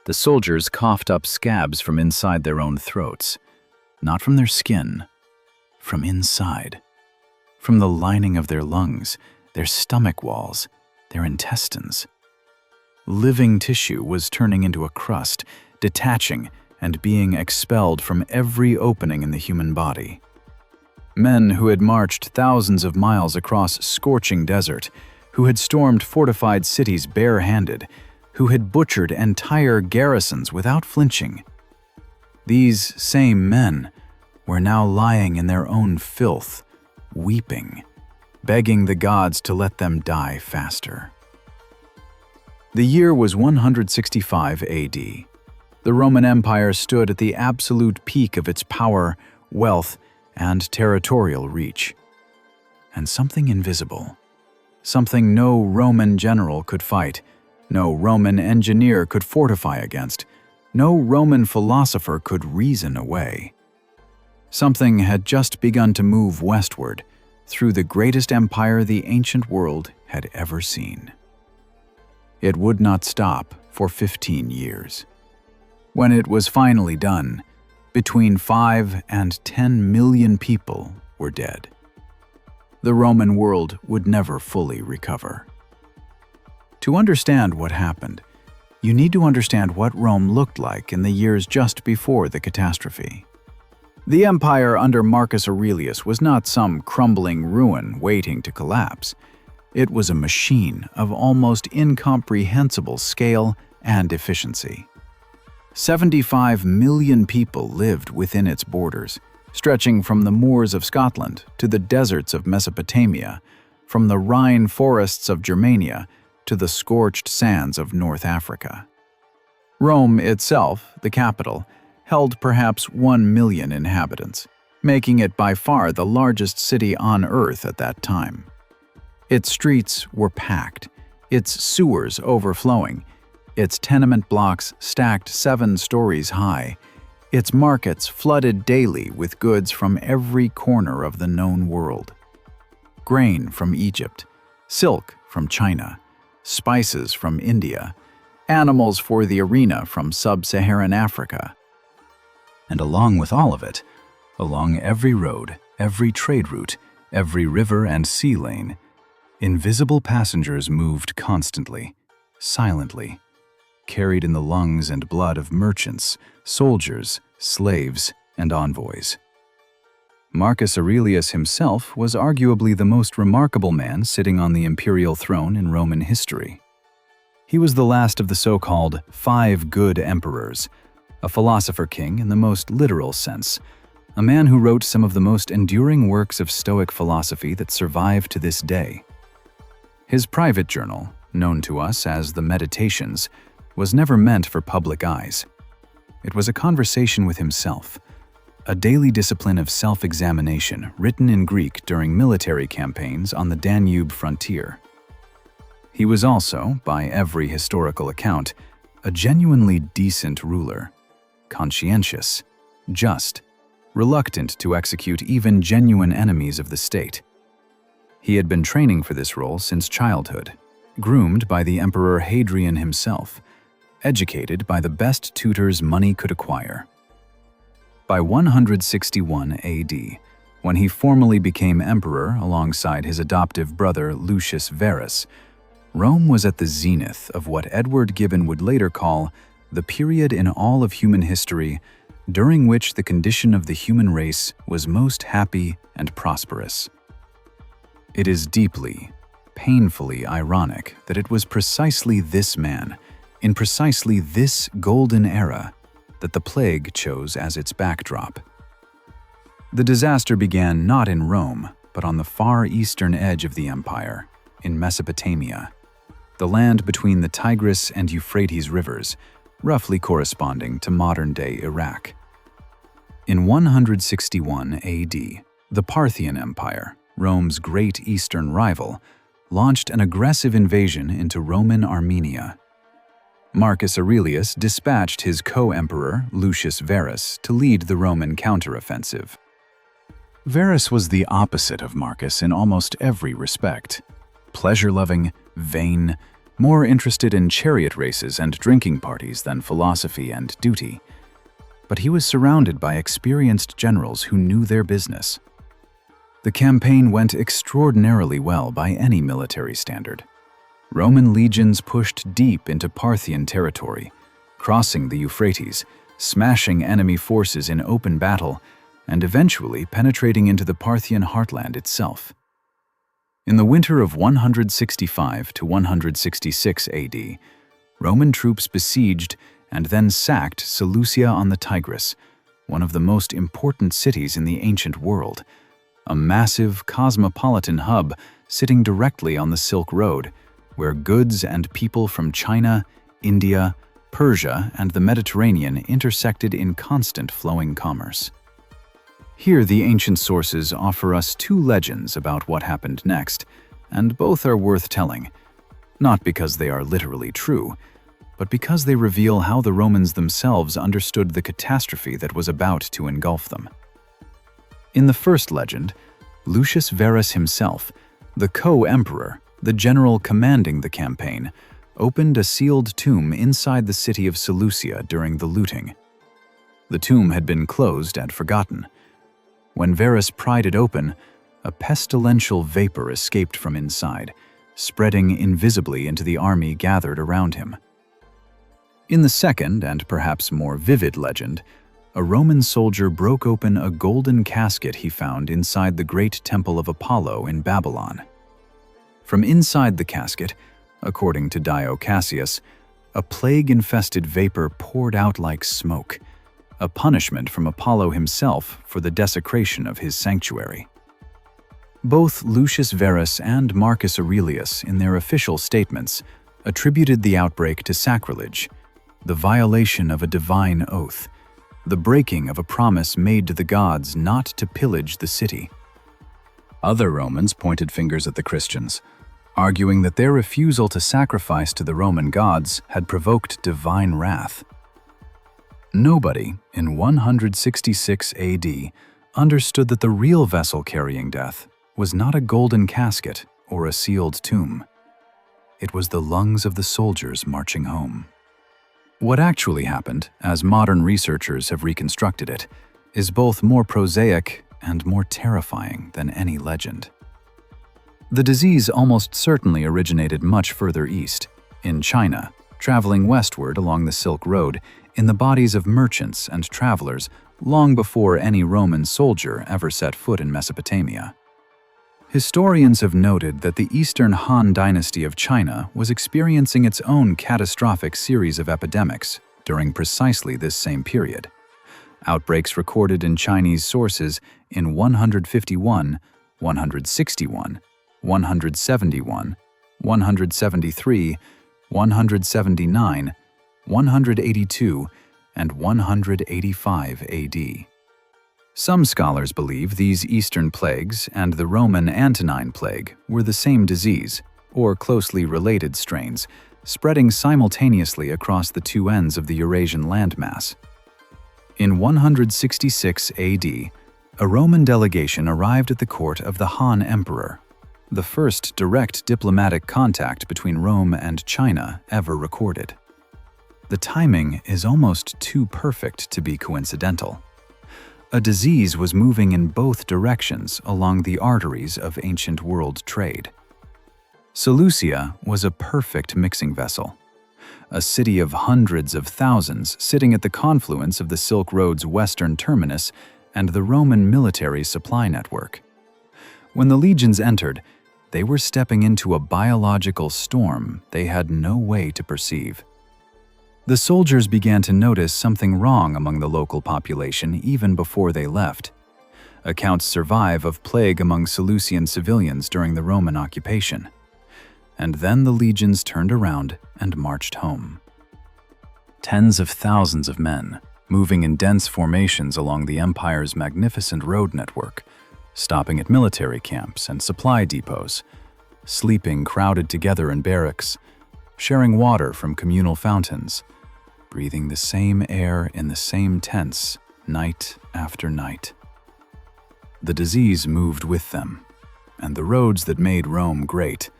The soldiers coughed up scabs from inside their own throats, not from their skin, from inside, from the lining of their lungs, their stomach walls, their intestines. Living tissue was turning into a crust, detaching and being expelled from every opening in the human body. Men who had marched thousands of miles across scorching desert, who had stormed fortified cities bare-handed, who had butchered entire garrisons without flinching. These same men were now lying in their own filth, weeping, begging the gods to let them die faster. The year was 165 AD. The Roman Empire stood at the absolute peak of its power, wealth, and territorial reach. And something invisible, something no Roman general could fight, no Roman engineer could fortify against, no Roman philosopher could reason away. Something had just begun to move westward through the greatest empire the ancient world had ever seen. It would not stop for 15 years. When it was finally done, between 5 and 10 million people were dead. The Roman world would never fully recover. To understand what happened, you need to understand what Rome looked like in the years just before the catastrophe. The empire under Marcus Aurelius was not some crumbling ruin waiting to collapse. It was a machine of almost incomprehensible scale and efficiency. 75 million people lived within its borders, stretching from the moors of Scotland to the deserts of Mesopotamia, from the Rhine forests of Germania to the scorched sands of North Africa. Rome itself, the capital, held perhaps 1 million inhabitants, making it by far the largest city on Earth at that time. Its streets were packed, its sewers overflowing, its tenement blocks stacked 7 stories high, its markets flooded daily with goods from every corner of the known world. Grain from Egypt, silk from China, spices from India, animals for the arena from sub-Saharan Africa. And along with all of it, along every road, every trade route, every river and sea lane, invisible passengers moved constantly, silently, carried in the lungs and blood of merchants, soldiers, slaves, and envoys. Marcus Aurelius himself was arguably the most remarkable man sitting on the imperial throne in Roman history. He was the last of the so-called 5 good emperors, a philosopher king in the most literal sense, a man who wrote some of the most enduring works of Stoic philosophy that survive to this day. His private journal, known to us as the Meditations, was never meant for public eyes. It was a conversation with himself, a daily discipline of self-examination written in Greek during military campaigns on the Danube frontier. He was also, by every historical account, a genuinely decent ruler, conscientious, just, reluctant to execute even genuine enemies of the state. He had been training for this role since childhood, groomed by the Emperor Hadrian himself, educated by the best tutors money could acquire. By 161 AD, when he formally became emperor alongside his adoptive brother Lucius Verus, Rome was at the zenith of what Edward Gibbon would later call the period in all of human history during which the condition of the human race was most happy and prosperous. It is deeply, painfully ironic that it was precisely this man, in precisely this golden era, that the plague chose as its backdrop. The disaster began not in Rome, but on the far eastern edge of the empire, in Mesopotamia, the land between the Tigris and Euphrates rivers, roughly corresponding to modern-day Iraq. In 161 AD, the Parthian Empire, Rome's great eastern rival, launched an aggressive invasion into Roman Armenia. Marcus Aurelius dispatched his co-emperor, Lucius Verus, to lead the Roman counteroffensive. Verus was the opposite of Marcus in almost every respect. Pleasure-loving, vain, more interested in chariot races and drinking parties than philosophy and duty. But he was surrounded by experienced generals who knew their business. The campaign went extraordinarily well by any military standard. Roman legions pushed deep into Parthian territory, crossing the Euphrates, smashing enemy forces in open battle, and eventually penetrating into the Parthian heartland itself. In the winter of 165 to 166 AD, Roman troops besieged and then sacked Seleucia on the Tigris, one of the most important cities in the ancient world, a massive cosmopolitan hub sitting directly on the Silk Road, where goods and people from China, India, Persia, and the Mediterranean intersected in constant flowing commerce. Here, the ancient sources offer us two legends about what happened next, and both are worth telling, not because they are literally true, but because they reveal how the Romans themselves understood the catastrophe that was about to engulf them. In the first legend, Lucius Verus himself, the co-emperor, the general commanding the campaign, opened a sealed tomb inside the city of Seleucia during the looting. The tomb had been closed and forgotten. When Verus pried it open, a pestilential vapor escaped from inside, spreading invisibly into the army gathered around him. In the second, and perhaps more vivid legend, a Roman soldier broke open a golden casket he found inside the great temple of Apollo in Babylon. From inside the casket, according to Dio Cassius, a plague-infested vapor poured out like smoke, a punishment from Apollo himself for the desecration of his sanctuary. Both Lucius Verus and Marcus Aurelius, in their official statements, attributed the outbreak to sacrilege, the violation of a divine oath, the breaking of a promise made to the gods not to pillage the city. Other Romans pointed fingers at the Christians, arguing that their refusal to sacrifice to the Roman gods had provoked divine wrath. Nobody in 166 AD understood that the real vessel carrying death was not a golden casket or a sealed tomb. It was the lungs of the soldiers marching home. What actually happened, as modern researchers have reconstructed it, is both more prosaic and more terrifying than any legend. The disease almost certainly originated much further east, in China, traveling westward along the Silk Road in the bodies of merchants and travelers long before any Roman soldier ever set foot in Mesopotamia. Historians have noted that the Eastern Han dynasty of China was experiencing its own catastrophic series of epidemics during precisely this same period. Outbreaks recorded in Chinese sources in 151, 161, 171, 173, 179, 182, and 185 AD. Some scholars believe these Eastern plagues and the Roman Antonine Plague were the same disease, or closely related strains, spreading simultaneously across the two ends of the Eurasian landmass. In 166 AD, a Roman delegation arrived at the court of the Han Emperor, the first direct diplomatic contact between Rome and China ever recorded. The timing is almost too perfect to be coincidental. A disease was moving in both directions along the arteries of ancient world trade. Seleucia was a perfect mixing vessel, a city of hundreds of thousands sitting at the confluence of the Silk Road's western terminus and the Roman military supply network. When the legions entered, they were stepping into a biological storm they had no way to perceive. The soldiers began to notice something wrong among the local population even before they left. Accounts survive of plague among Seleucian civilians during the Roman occupation. And then the legions turned around and marched home. Tens of thousands of men, moving in dense formations along the empire's magnificent road network, stopping at military camps and supply depots, sleeping crowded together in barracks, sharing water from communal fountains, breathing the same air in the same tents night after night. The disease moved with them, and the roads that made Rome great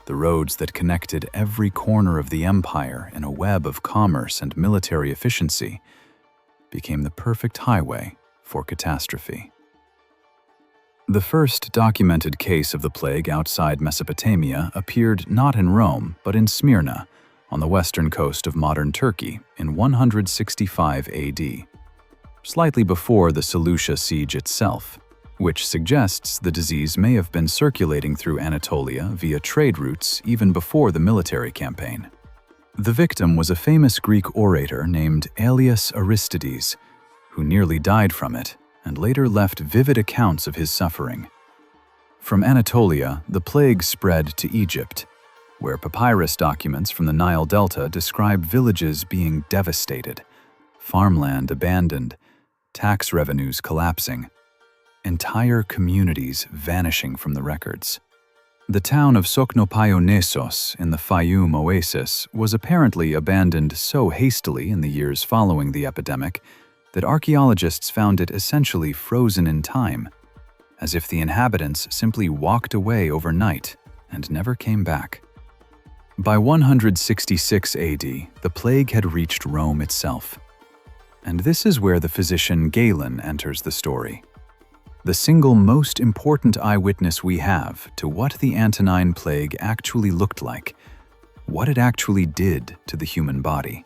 the roads that connected every corner of the empire in a web of commerce and military efficiency, became the perfect highway for catastrophe. The first documented case of the plague outside Mesopotamia appeared not in Rome, but in Smyrna, on the western coast of modern Turkey, in 165 AD, slightly before the Seleucia siege itself, which suggests the disease may have been circulating through Anatolia via trade routes even before the military campaign. The victim was a famous Greek orator named Aelius Aristides, who nearly died from it and later left vivid accounts of his suffering. From Anatolia, the plague spread to Egypt, where papyrus documents from the Nile Delta describe villages being devastated, farmland abandoned, tax revenues collapsing, entire communities vanishing from the records. The town of Soknopionesos in the Fayum oasis was apparently abandoned so hastily in the years following the epidemic that archaeologists found it essentially frozen in time, as if the inhabitants simply walked away overnight and never came back. By 166 AD, the plague had reached Rome itself. And this is where the physician Galen enters the story. The single most important eyewitness we have to what the Antonine Plague actually looked like, what it actually did to the human body.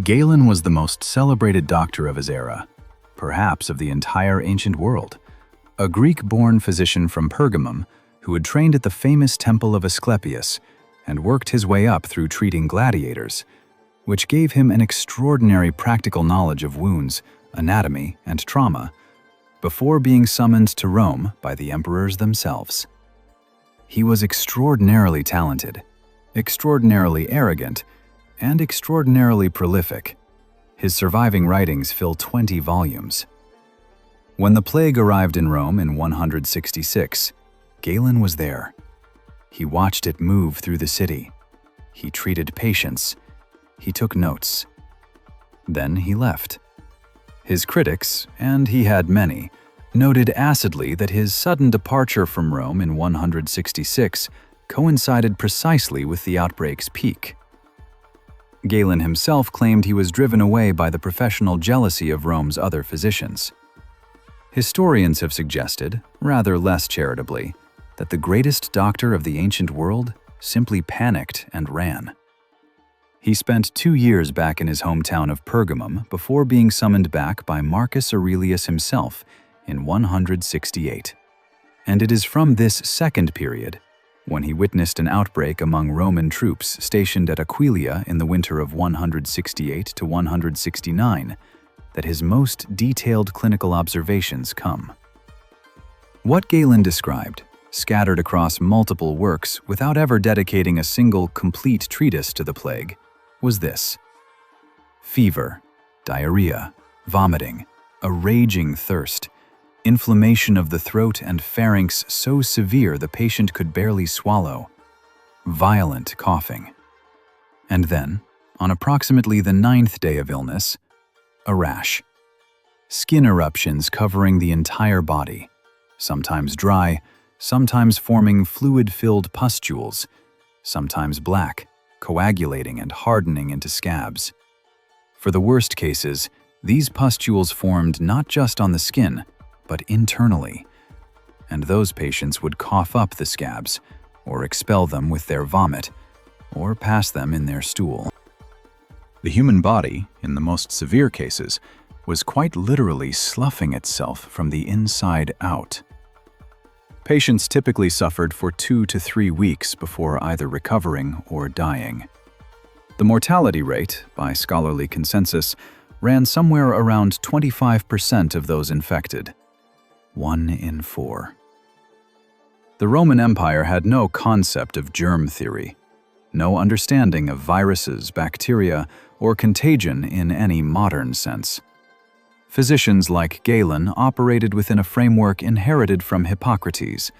Galen was the most celebrated doctor of his era, perhaps of the entire ancient world, a Greek-born physician from Pergamum who had trained at the famous temple of Asclepius and worked his way up through treating gladiators, which gave him an extraordinary practical knowledge of wounds, anatomy, and trauma, before being summoned to Rome by the emperors themselves. He was extraordinarily talented, extraordinarily arrogant, and extraordinarily prolific. His surviving writings fill 20 volumes. When the plague arrived in Rome in 166, Galen was there. He watched it move through the city. He treated patients. He took notes. Then he left. His critics, and he had many, noted acidly that his sudden departure from Rome in 166 coincided precisely with the outbreak's peak. Galen himself claimed he was driven away by the professional jealousy of Rome's other physicians. Historians have suggested, rather less charitably, that the greatest doctor of the ancient world simply panicked and ran. He spent 2 years back in his hometown of Pergamum before being summoned back by Marcus Aurelius himself in 168. And it is from this second period, when he witnessed an outbreak among Roman troops stationed at Aquileia in the winter of 168 to 169, that his most detailed clinical observations come. What Galen described, scattered across multiple works without ever dedicating a single complete treatise to the plague, was this: fever, diarrhea, vomiting, a raging thirst, inflammation of the throat and pharynx so severe the patient could barely swallow, violent coughing. And then, on approximately the 9th day of illness, a rash. Skin eruptions covering the entire body, sometimes dry, sometimes forming fluid-filled pustules, sometimes black, coagulating and hardening into scabs. For the worst cases, these pustules formed not just on the skin, but internally, and those patients would cough up the scabs, or expel them with their vomit, or pass them in their stool. The human body, in the most severe cases, was quite literally sloughing itself from the inside out. Patients typically suffered for 2 to 3 weeks before either recovering or dying. The mortality rate, by scholarly consensus, ran somewhere around 25% of those infected. 1 in 4. The Roman Empire had no concept of germ theory, no understanding of viruses, bacteria, or contagion in any modern sense. Physicians like Galen operated within a framework inherited from Hippocrates,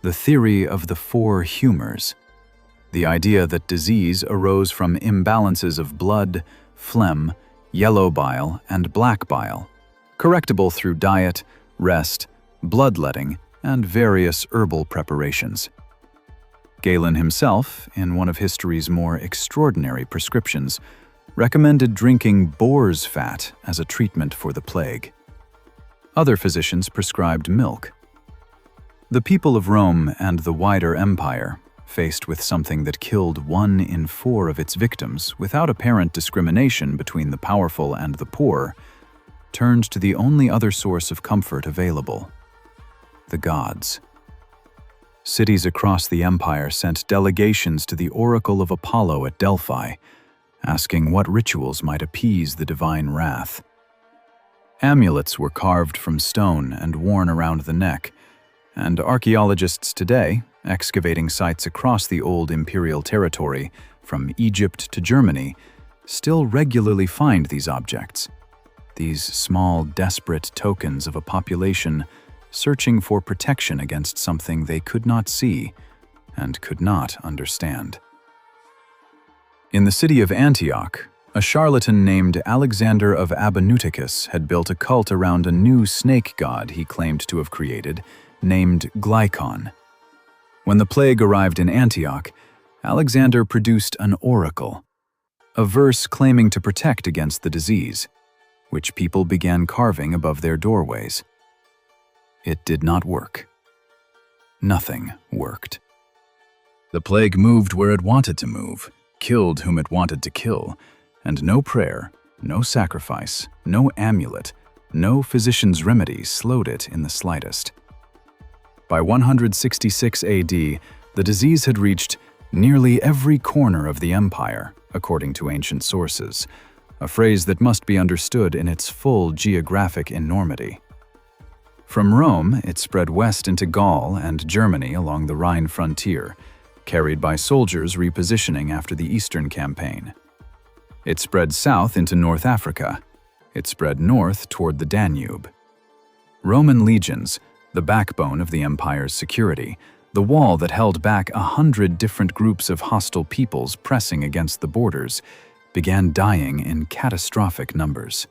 the theory of the 4 humors. The idea that disease arose from imbalances of blood, phlegm, yellow bile, and black bile, correctable through diet, rest, bloodletting, and various herbal preparations. Galen himself, in one of history's more extraordinary prescriptions, recommended drinking boar's fat as a treatment for the plague. Other physicians prescribed milk. The people of Rome and the wider empire, faced with something that killed 1 in 4 of its victims without apparent discrimination between the powerful and the poor, turned to the only other source of comfort available: the gods. Cities across the empire sent delegations to the Oracle of Apollo at Delphi, asking what rituals might appease the divine wrath. Amulets were carved from stone and worn around the neck, and archaeologists today, excavating sites across the old imperial territory, from Egypt to Germany, still regularly find these objects. These small, desperate tokens of a population searching for protection against something they could not see and could not understand. In the city of Antioch, a charlatan named Alexander of Abanuticus had built a cult around a new snake god he claimed to have created, named Glykon. When the plague arrived in Antioch, Alexander produced an oracle, a verse claiming to protect against the disease, which people began carving above their doorways. It did not work. Nothing worked. The plague moved where it wanted to move, killed whom it wanted to kill, and no prayer, no sacrifice, no amulet, no physician's remedy slowed it in the slightest. By 166 AD, the disease had reached nearly every corner of the empire, according to ancient sources, a phrase that must be understood in its full geographic enormity. From Rome, it spread west into Gaul and Germany along the Rhine frontier, carried by soldiers repositioning after the Eastern Campaign. It spread south into North Africa. It spread north toward the Danube. Roman legions, the backbone of the empire's security, the wall that held back 100 different groups of hostile peoples pressing against the borders, began dying in catastrophic numbers.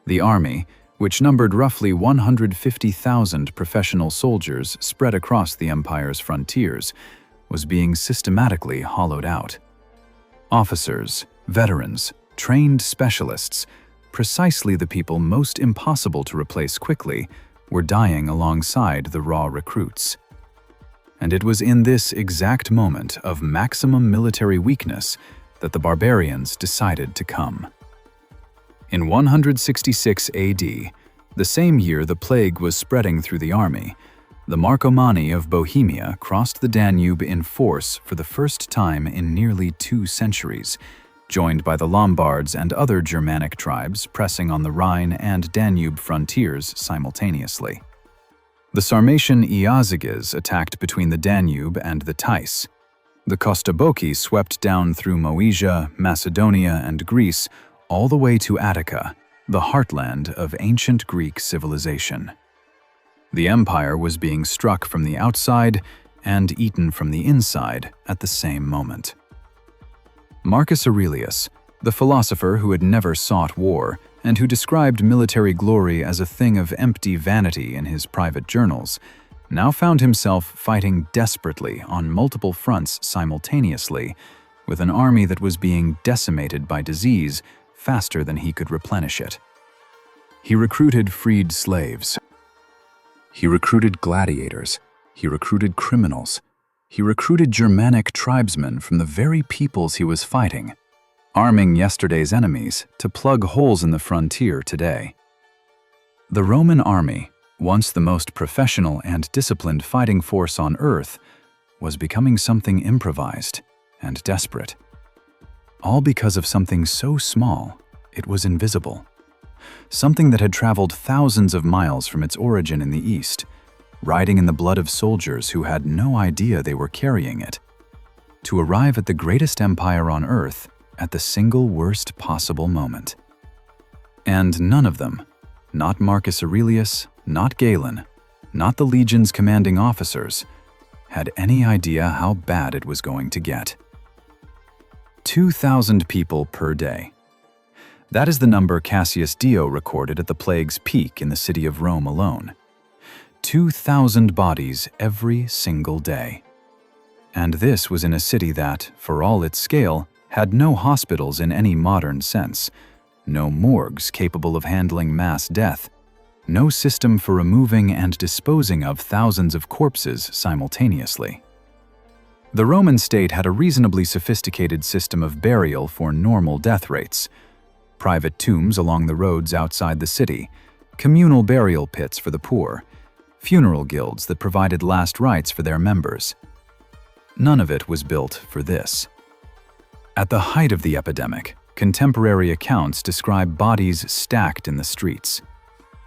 The army, which numbered roughly 150,000 professional soldiers spread across the empire's frontiers, was being systematically hollowed out. Officers, veterans, trained specialists, precisely the people most impossible to replace quickly, were dying alongside the raw recruits. And it was in this exact moment of maximum military weakness that the barbarians decided to come. In 166 AD, the same year the plague was spreading through the army, the Marcomanni of Bohemia crossed the Danube in force for the first time in nearly 2 centuries, joined by the Lombards and other Germanic tribes pressing on the Rhine and Danube frontiers simultaneously. The Sarmatian Iazyges attacked between the Danube and the Theiss. The Kostoboki swept down through Moesia, Macedonia, and Greece all the way to Attica, the heartland of ancient Greek civilization. The empire was being struck from the outside and eaten from the inside at the same moment. Marcus Aurelius, the philosopher who had never sought war and who described military glory as a thing of empty vanity in his private journals, now found himself fighting desperately on multiple fronts simultaneously, with an army that was being decimated by disease faster than he could replenish it. He recruited freed slaves. He recruited gladiators. He recruited criminals. He recruited Germanic tribesmen from the very peoples he was fighting, arming yesterday's enemies to plug holes in the frontier today. The Roman army, once the most professional and disciplined fighting force on earth, was becoming something improvised and desperate. All because of something so small, it was invisible. Something that had traveled thousands of miles from its origin in the East, riding in the blood of soldiers who had no idea they were carrying it, to arrive at the greatest empire on earth at the single worst possible moment. And none of them, not Marcus Aurelius, not Galen, not the legion's commanding officers, had any idea how bad it was going to get. 2,000 people per day. That is the number Cassius Dio recorded at the plague's peak in the city of Rome alone. 2,000 bodies every single day. And this was in a city that, for all its scale, had no hospitals in any modern sense, no morgues capable of handling mass death, no system for removing and disposing of thousands of corpses simultaneously. The Roman state had a reasonably sophisticated system of burial for normal death rates: private tombs along the roads outside the city, communal burial pits for the poor, funeral guilds that provided last rites for their members. None of it was built for this. At the height of the epidemic, contemporary accounts describe bodies stacked in the streets,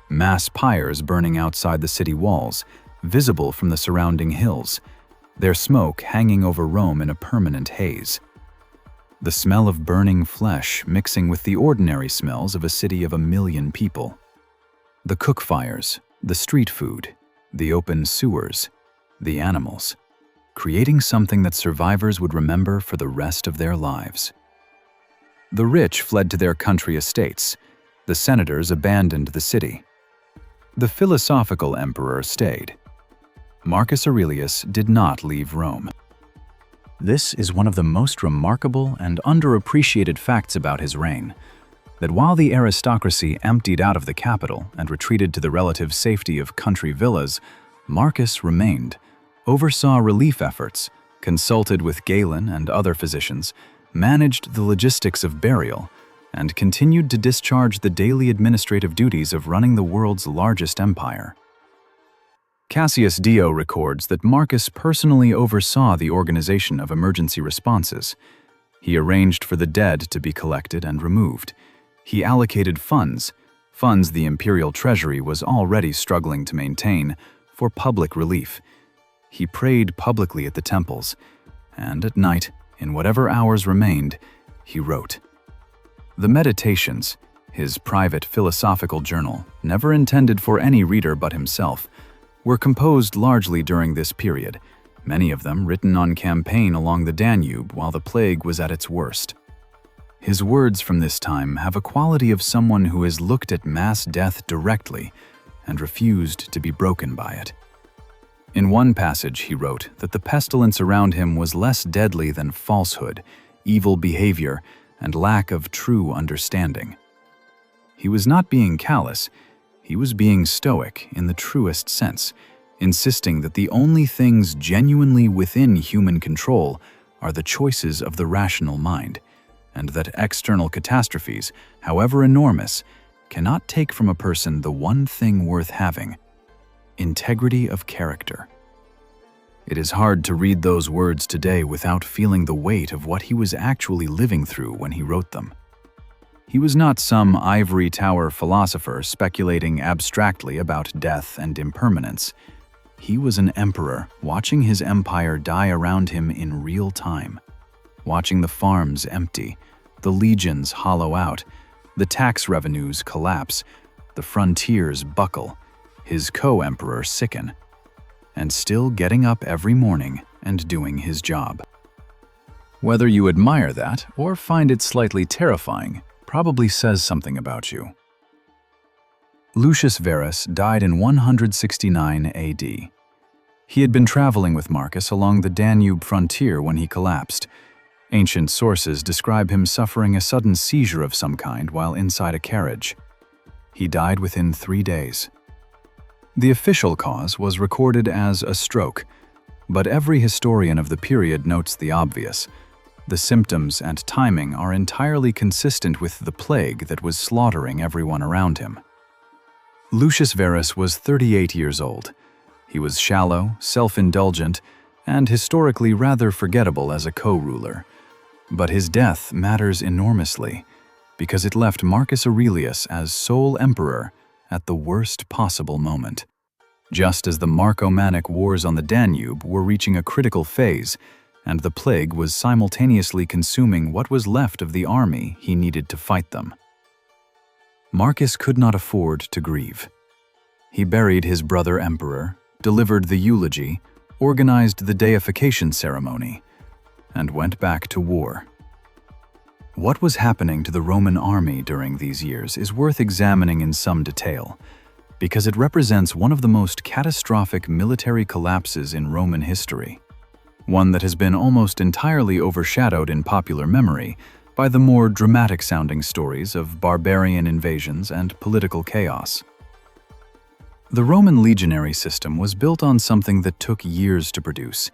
mass pyres burning outside the city walls, visible from the surrounding hills, their smoke hanging over Rome in a permanent haze. The smell of burning flesh mixing with the ordinary smells of a city of 1 million people. The cook fires, the street food, the open sewers, the animals, creating something that survivors would remember for the rest of their lives. The rich fled to their country estates. The senators abandoned the city. The philosophical emperor stayed. Marcus Aurelius did not leave Rome. This is one of the most remarkable and underappreciated facts about his reign, that while the aristocracy emptied out of the capital and retreated to the relative safety of country villas, Marcus remained, oversaw relief efforts, consulted with Galen and other physicians, managed the logistics of burial, and continued to discharge the daily administrative duties of running the world's largest empire. Cassius Dio records that Marcus personally oversaw the organization of emergency responses. He arranged for the dead to be collected and removed. He allocated funds the imperial treasury was already struggling to maintain, for public relief. He prayed publicly at the temples, and at night, in whatever hours remained, he wrote. The Meditations, his private philosophical journal, never intended for any reader but himself, were composed largely during this period, many of them written on campaign along the Danube while the plague was at its worst. His words from this time have a quality of someone who has looked at mass death directly and refused to be broken by it. In one passage, he wrote that the pestilence around him was less deadly than falsehood, evil behavior, and lack of true understanding. He was not being callous, he was being stoic in the truest sense, insisting that the only things genuinely within human control are the choices of the rational mind, and that external catastrophes, however enormous, cannot take from a person the one thing worth having: integrity of character. It is hard to read those words today without feeling the weight of what he was actually living through when he wrote them. He was not some ivory tower philosopher speculating abstractly about death and impermanence. He was an emperor watching his empire die around him in real time, watching the farms empty, the legions hollow out, the tax revenues collapse, the frontiers buckle, his co-emperor sicken, and still getting up every morning and doing his job. Whether you admire that or find it slightly terrifying, probably says something about you. Lucius Verus died in 169 AD. He had been traveling with Marcus along the Danube frontier when he collapsed. Ancient sources describe him suffering a sudden seizure of some kind while inside a carriage. He died within 3 days. The official cause was recorded as a stroke, but every historian of the period notes the obvious. The symptoms and timing are entirely consistent with the plague that was slaughtering everyone around him. Lucius Verus was 38 years old. He was shallow, self-indulgent, and historically rather forgettable as a co-ruler. But his death matters enormously, because it left Marcus Aurelius as sole emperor at the worst possible moment. Just as the Marcomannic Wars on the Danube were reaching a critical phase, and the plague was simultaneously consuming what was left of the army he needed to fight them. Marcus could not afford to grieve. He buried his brother emperor, delivered the eulogy, organized the deification ceremony, and went back to war. What was happening to the Roman army during these years is worth examining in some detail, because it represents one of the most catastrophic military collapses in Roman history. one that has been almost entirely overshadowed in popular memory by the more dramatic-sounding stories of barbarian invasions and political chaos. The Roman legionary system was built on something that took years to produce: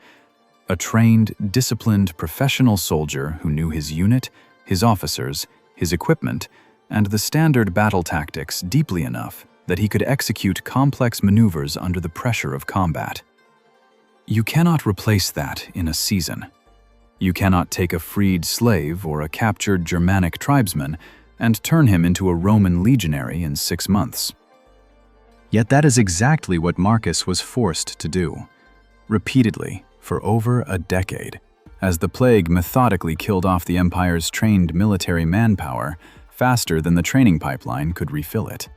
a trained, disciplined, professional soldier who knew his unit, his officers, his equipment, and the standard battle tactics deeply enough that he could execute complex maneuvers under the pressure of combat. You cannot replace that in a season. You cannot take a freed slave or a captured Germanic tribesman and turn him into a Roman legionary in 6 months. Yet that is exactly what Marcus was forced to do, repeatedly, for over a decade, as the plague methodically killed off the empire's trained military manpower faster than the training pipeline could refill it.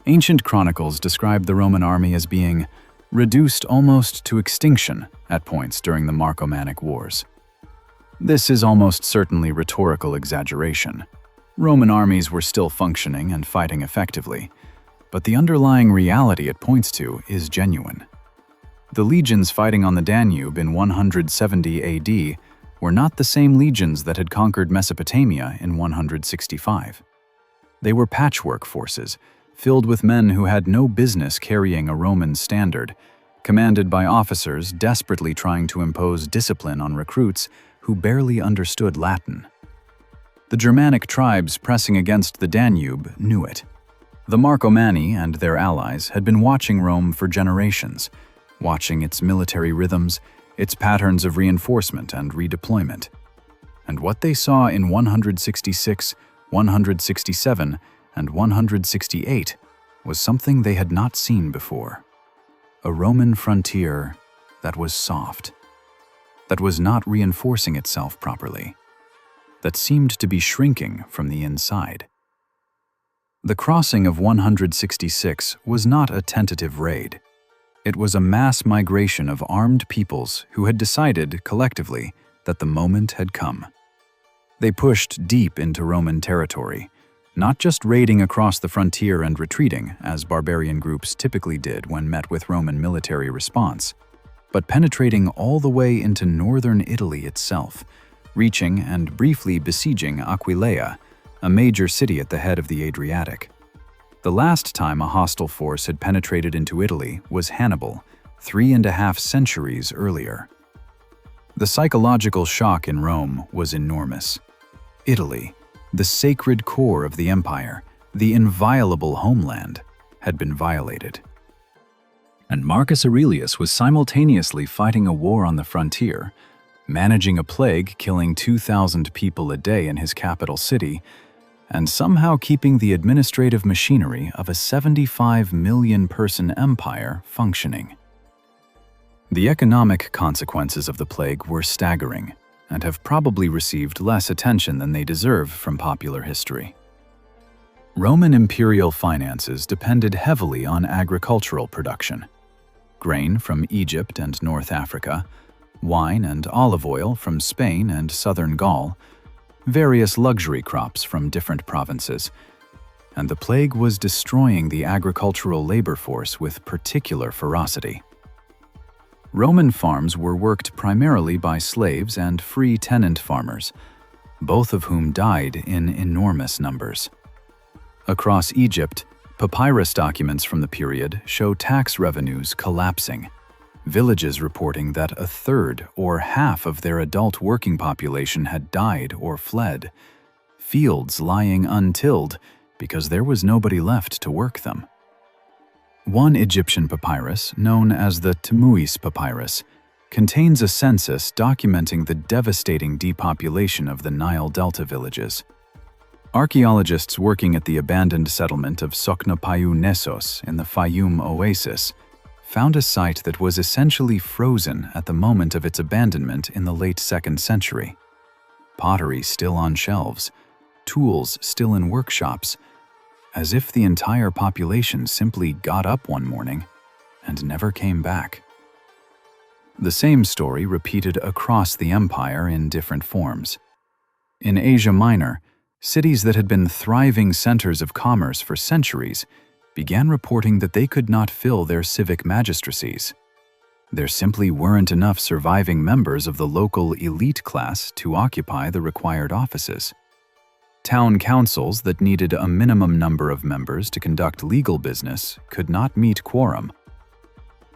Ancient chronicles describe the Roman army as being reduced almost to extinction at points during the Marcomannic Wars. This is almost certainly rhetorical exaggeration. Roman armies were still functioning and fighting effectively, but the underlying reality it points to is genuine. The legions fighting on the Danube in 170 AD were not the same legions that had conquered Mesopotamia in 165. They were patchwork forces, filled with men who had no business carrying a Roman standard, commanded by officers desperately trying to impose discipline on recruits who barely understood Latin. The Germanic tribes pressing against the Danube knew it. The Marcomanni and their allies had been watching Rome for generations, watching its military rhythms, its patterns of reinforcement and redeployment. And what they saw in 166, 167, and 168 was something they had not seen before. A Roman frontier that was soft, that was not reinforcing itself properly, that seemed to be shrinking from the inside. The crossing of 166 was not a tentative raid. It was a mass migration of armed peoples who had decided, collectively, that the moment had come. They pushed deep into Roman territory, not just raiding across the frontier and retreating, as barbarian groups typically did when met with Roman military response, but penetrating all the way into northern Italy itself, reaching and briefly besieging Aquileia, a major city at the head of the Adriatic. The last time a hostile force had penetrated into Italy was Hannibal, 3.5 centuries earlier. The psychological shock in Rome was enormous. Italy, the sacred core of the empire, the inviolable homeland, had been violated. And Marcus Aurelius was simultaneously fighting a war on the frontier, managing a plague killing 2,000 people a day in his capital city, and somehow keeping the administrative machinery of a 75 million-person empire functioning. The economic consequences of the plague were staggering and have probably received less attention than they deserve from popular history. Roman imperial finances depended heavily on agricultural production: grain from Egypt and North Africa, wine and olive oil from Spain and southern Gaul, various luxury crops from different provinces, and the plague was destroying the agricultural labor force with particular ferocity. Roman farms were worked primarily by slaves and free tenant farmers, both of whom died in enormous numbers. Across Egypt, papyrus documents from the period show tax revenues collapsing, villages reporting that a third or half of their adult working population had died or fled, fields lying untilled because there was nobody left to work them. One Egyptian papyrus, known as the Timuis papyrus, contains a census documenting the devastating depopulation of the Nile Delta villages. Archaeologists working at the abandoned settlement of Sokna Payu Nessos in the Fayum Oasis found a site that was essentially frozen at the moment of its abandonment in the late 2nd century. Pottery still on shelves, tools still in workshops, as if the entire population simply got up one morning and never came back. The same story repeated across the empire in different forms. In Asia Minor, cities that had been thriving centers of commerce for centuries began reporting that they could not fill their civic magistracies. There simply weren't enough surviving members of the local elite class to occupy the required offices. Town councils that needed a minimum number of members to conduct legal business could not meet quorum.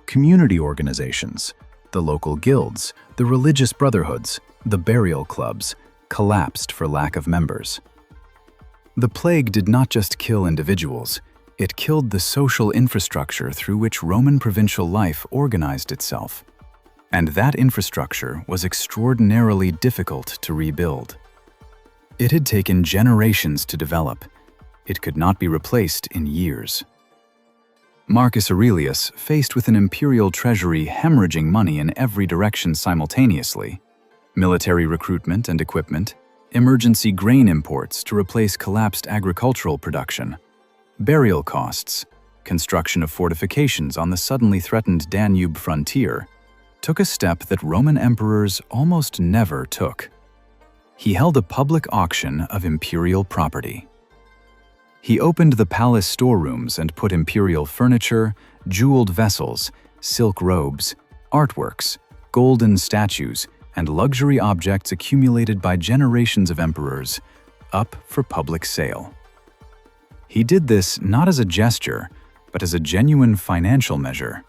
Community organizations, the local guilds, the religious brotherhoods, the burial clubs, collapsed for lack of members. The plague did not just kill individuals, it killed the social infrastructure through which Roman provincial life organized itself. And that infrastructure was extraordinarily difficult to rebuild. It had taken generations to develop. It could not be replaced in years. Marcus Aurelius, faced with an imperial treasury hemorrhaging money in every direction simultaneously, military recruitment and equipment, emergency grain imports to replace collapsed agricultural production, burial costs, construction of fortifications on the suddenly threatened Danube frontier, took a step that Roman emperors almost never took. He held a public auction of imperial property. He opened the palace storerooms and put imperial furniture, jeweled vessels, silk robes, artworks, golden statues, and luxury objects accumulated by generations of emperors up for public sale. He did this not as a gesture, but as a genuine financial measure,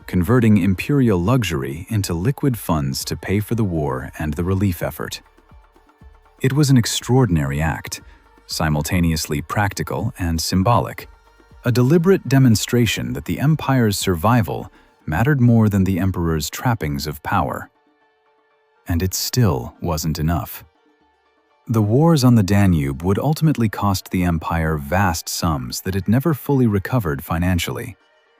converting imperial luxury into liquid funds to pay for the war and the relief effort. It was an extraordinary act, simultaneously practical and symbolic, a deliberate demonstration that the empire's survival mattered more than the emperor's trappings of power. And it still wasn't enough. The wars on the Danube would ultimately cost the empire vast sums that it never fully recovered financially,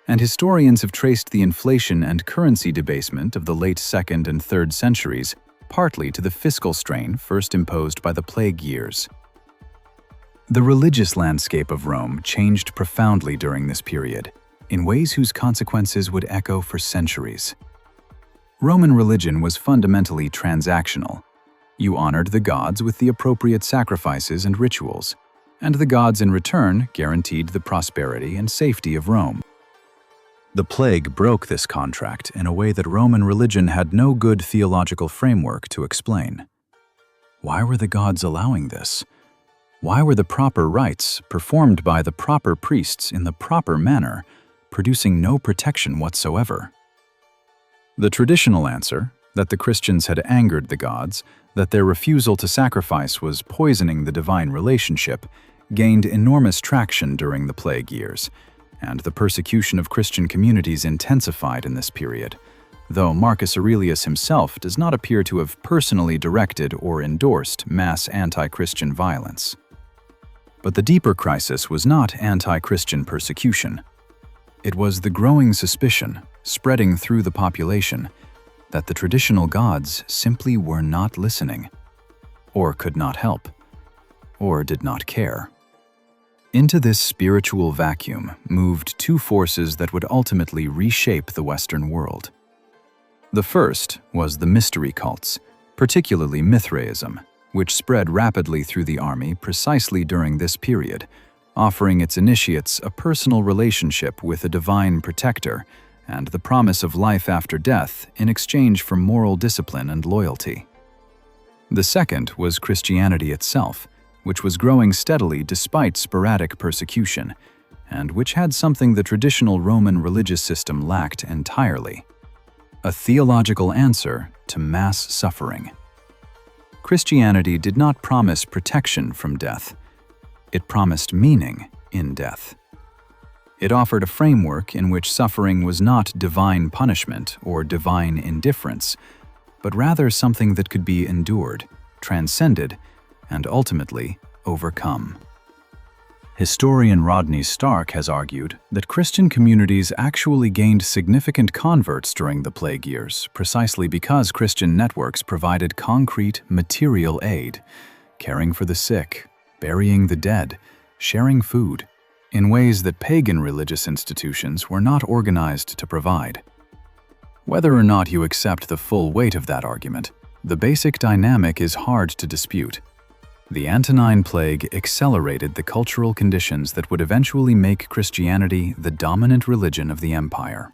and historians have traced the inflation and currency debasement of the late 2nd and 3rd centuries partly to the fiscal strain first imposed by the plague years. The religious landscape of Rome changed profoundly during this period, in ways whose consequences would echo for centuries. Roman religion was fundamentally transactional. You honored the gods with the appropriate sacrifices and rituals, and the gods in return guaranteed the prosperity and safety of Rome. The plague broke this contract in a way that Roman religion had no good theological framework to explain. Why were the gods allowing this? Why were the proper rites, performed by the proper priests in the proper manner, producing no protection whatsoever? The traditional answer, that the Christians had angered the gods, that their refusal to sacrifice was poisoning the divine relationship, gained enormous traction during the plague years, and the persecution of Christian communities intensified in this period, though Marcus Aurelius himself does not appear to have personally directed or endorsed mass anti-Christian violence. But the deeper crisis was not anti-Christian persecution. It was the growing suspicion, spreading through the population, that the traditional gods simply were not listening, or could not help, or did not care. Into this spiritual vacuum moved two forces that would ultimately reshape the Western world. The first was the mystery cults, particularly Mithraism, which spread rapidly through the army precisely during this period, offering its initiates a personal relationship with a divine protector and the promise of life after death in exchange for moral discipline and loyalty. The second was Christianity itself, which was growing steadily despite sporadic persecution, and which had something the traditional Roman religious system lacked entirely: a theological answer to mass suffering. Christianity did not promise protection from death. It promised meaning in death. It offered a framework in which suffering was not divine punishment or divine indifference, but rather something that could be endured, transcended, and ultimately overcome. Historian Rodney Stark has argued that Christian communities actually gained significant converts during the plague years precisely because Christian networks provided concrete, material aid, caring for the sick, burying the dead, sharing food, in ways that pagan religious institutions were not organized to provide. Whether or not you accept the full weight of that argument, the basic dynamic is hard to dispute. The Antonine Plague accelerated the cultural conditions that would eventually make Christianity the dominant religion of the empire.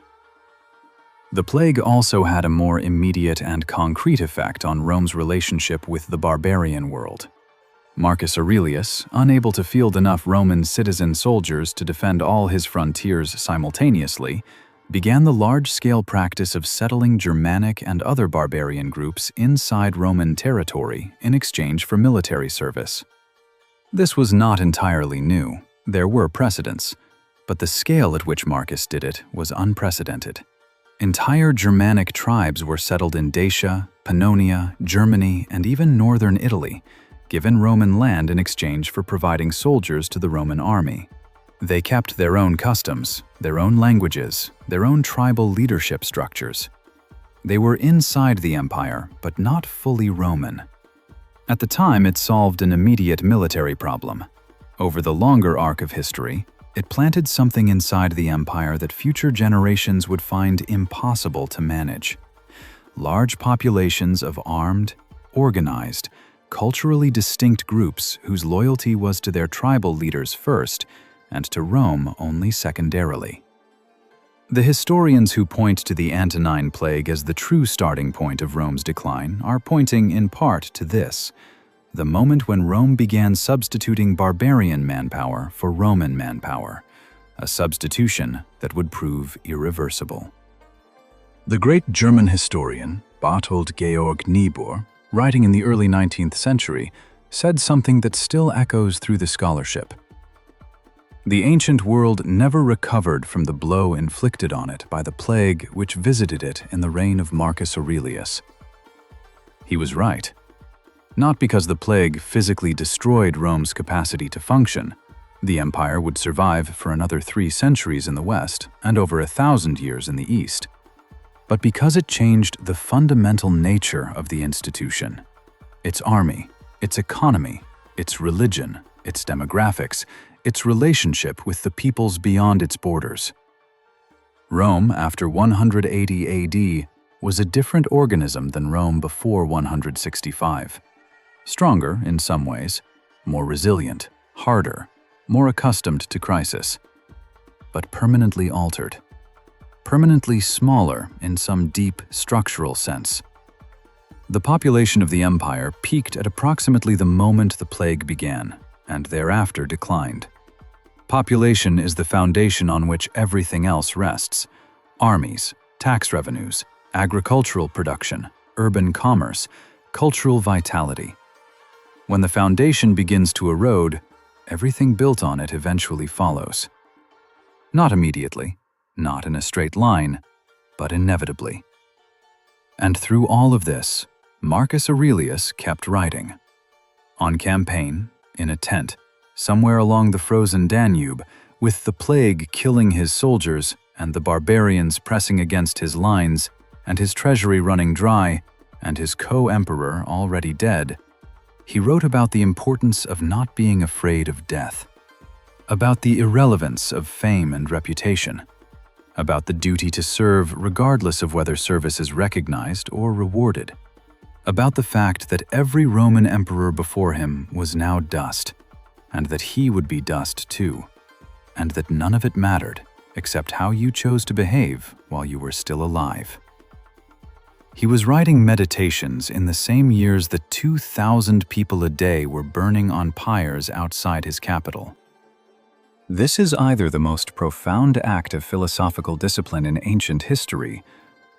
The plague also had a more immediate and concrete effect on Rome's relationship with the barbarian world. Marcus Aurelius, unable to field enough Roman citizen soldiers to defend all his frontiers simultaneously, began the large-scale practice of settling Germanic and other barbarian groups inside Roman territory in exchange for military service. This was not entirely new. There were precedents, but the scale at which Marcus did it was unprecedented. Entire Germanic tribes were settled in Dacia, Pannonia, Germany, and even northern Italy, given Roman land in exchange for providing soldiers to the Roman army. They kept their own customs, their own languages, their own tribal leadership structures. They were inside the empire, but not fully Roman. At the time, it solved an immediate military problem. Over the longer arc of history, it planted something inside the empire that future generations would find impossible to manage. Large populations of armed, organized, culturally distinct groups whose loyalty was to their tribal leaders first and to Rome only secondarily. The historians who point to the Antonine Plague as the true starting point of Rome's decline are pointing in part to this: the moment when Rome began substituting barbarian manpower for Roman manpower, a substitution that would prove irreversible. The great German historian Barthold Georg Niebuhr, writing in the early 19th century, said something that still echoes through the scholarship. The ancient world never recovered from the blow inflicted on it by the plague which visited it in the reign of Marcus Aurelius. He was right. Not because the plague physically destroyed Rome's capacity to function. The empire would survive for another 3 centuries in the west and over 1,000 years in the east, but because it changed the fundamental nature of the institution: its army, its economy, its religion, its demographics, its relationship with the peoples beyond its borders. Rome, after 180 AD, was a different organism than Rome before 165. Stronger in some ways, more resilient, harder, more accustomed to crisis, but permanently altered. Permanently smaller in some deep structural sense. The population of the empire peaked at approximately the moment the plague began, and thereafter declined. Population is the foundation on which everything else rests: armies, tax revenues, agricultural production, urban commerce, cultural vitality. When the foundation begins to erode, everything built on it eventually follows. Not immediately, not in a straight line, but inevitably. And through all of this, Marcus Aurelius kept writing. On campaign, in a tent, somewhere along the frozen Danube, with the plague killing his soldiers and the barbarians pressing against his lines, and his treasury running dry, and his co-emperor already dead, he wrote about the importance of not being afraid of death, about the irrelevance of fame and reputation, about the duty to serve regardless of whether service is recognized or rewarded, about the fact that every Roman emperor before him was now dust, and that he would be dust too, and that none of it mattered except how you chose to behave while you were still alive. He was writing Meditations in the same years that 2,000 people a day were burning on pyres outside his capital. This is either the most profound act of philosophical discipline in ancient history,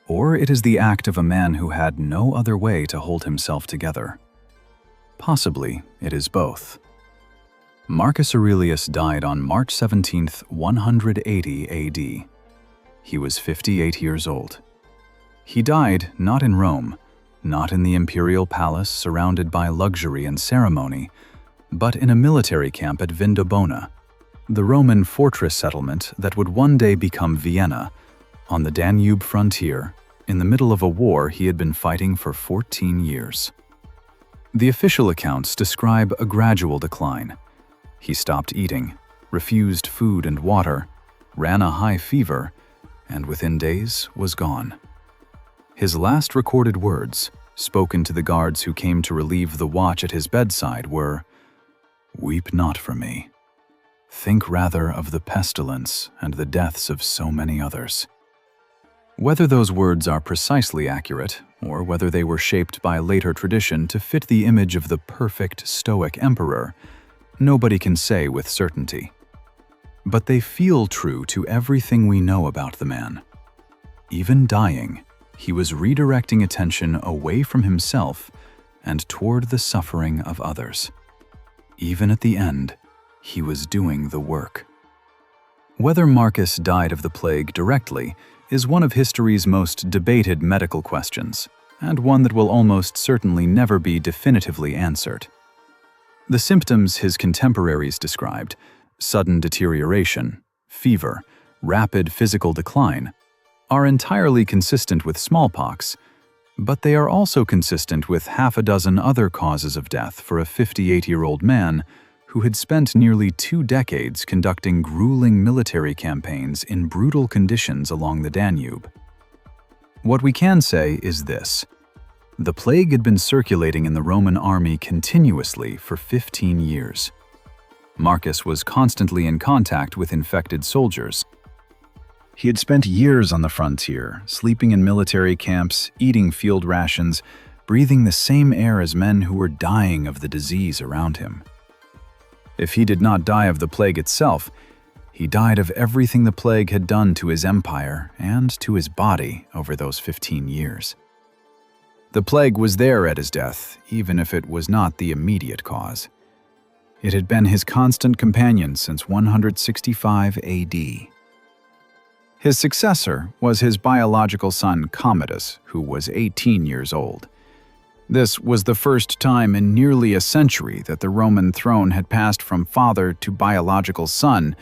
or it is the act of a man who had no other way to hold himself together. Possibly it is both. Marcus Aurelius died on March 17, 180 AD. He was 58 years old. He died not in Rome, not in the imperial palace surrounded by luxury and ceremony, but in a military camp at Vindobona, the Roman fortress settlement that would one day become Vienna, on the Danube frontier, in the middle of a war he had been fighting for 14 years. The official accounts describe a gradual decline. He stopped eating, refused food and water, ran a high fever, and within days was gone. His last recorded words, spoken to the guards who came to relieve the watch at his bedside, were, "Weep not for me. Think rather of the pestilence and the deaths of so many others." Whether those words are precisely accurate, or whether they were shaped by later tradition to fit the image of the perfect Stoic emperor, nobody can say with certainty. But they feel true to everything we know about the man. Even dying, he was redirecting attention away from himself and toward the suffering of others. Even at the end, he was doing the work. Whether Marcus died of the plague directly is one of history's most debated medical questions, and one that will almost certainly never be definitively answered. The symptoms his contemporaries described, sudden deterioration, fever, rapid physical decline, are entirely consistent with smallpox, but they are also consistent with half a dozen other causes of death for a 58-year-old man who had spent nearly 2 decades conducting grueling military campaigns in brutal conditions along the Danube. What we can say is this: the plague had been circulating in the Roman army continuously for 15 years. Marcus was constantly in contact with infected soldiers. He had spent years on the frontier, sleeping in military camps, eating field rations, breathing the same air as men who were dying of the disease around him. If he did not die of the plague itself, he died of everything the plague had done to his empire and to his body over those 15 years. The plague was there at his death, even if it was not the immediate cause. It had been his constant companion since 165 AD. His successor was his biological son Commodus, who was 18 years old. This was the first time in nearly a century that the Roman throne had passed from father to biological son,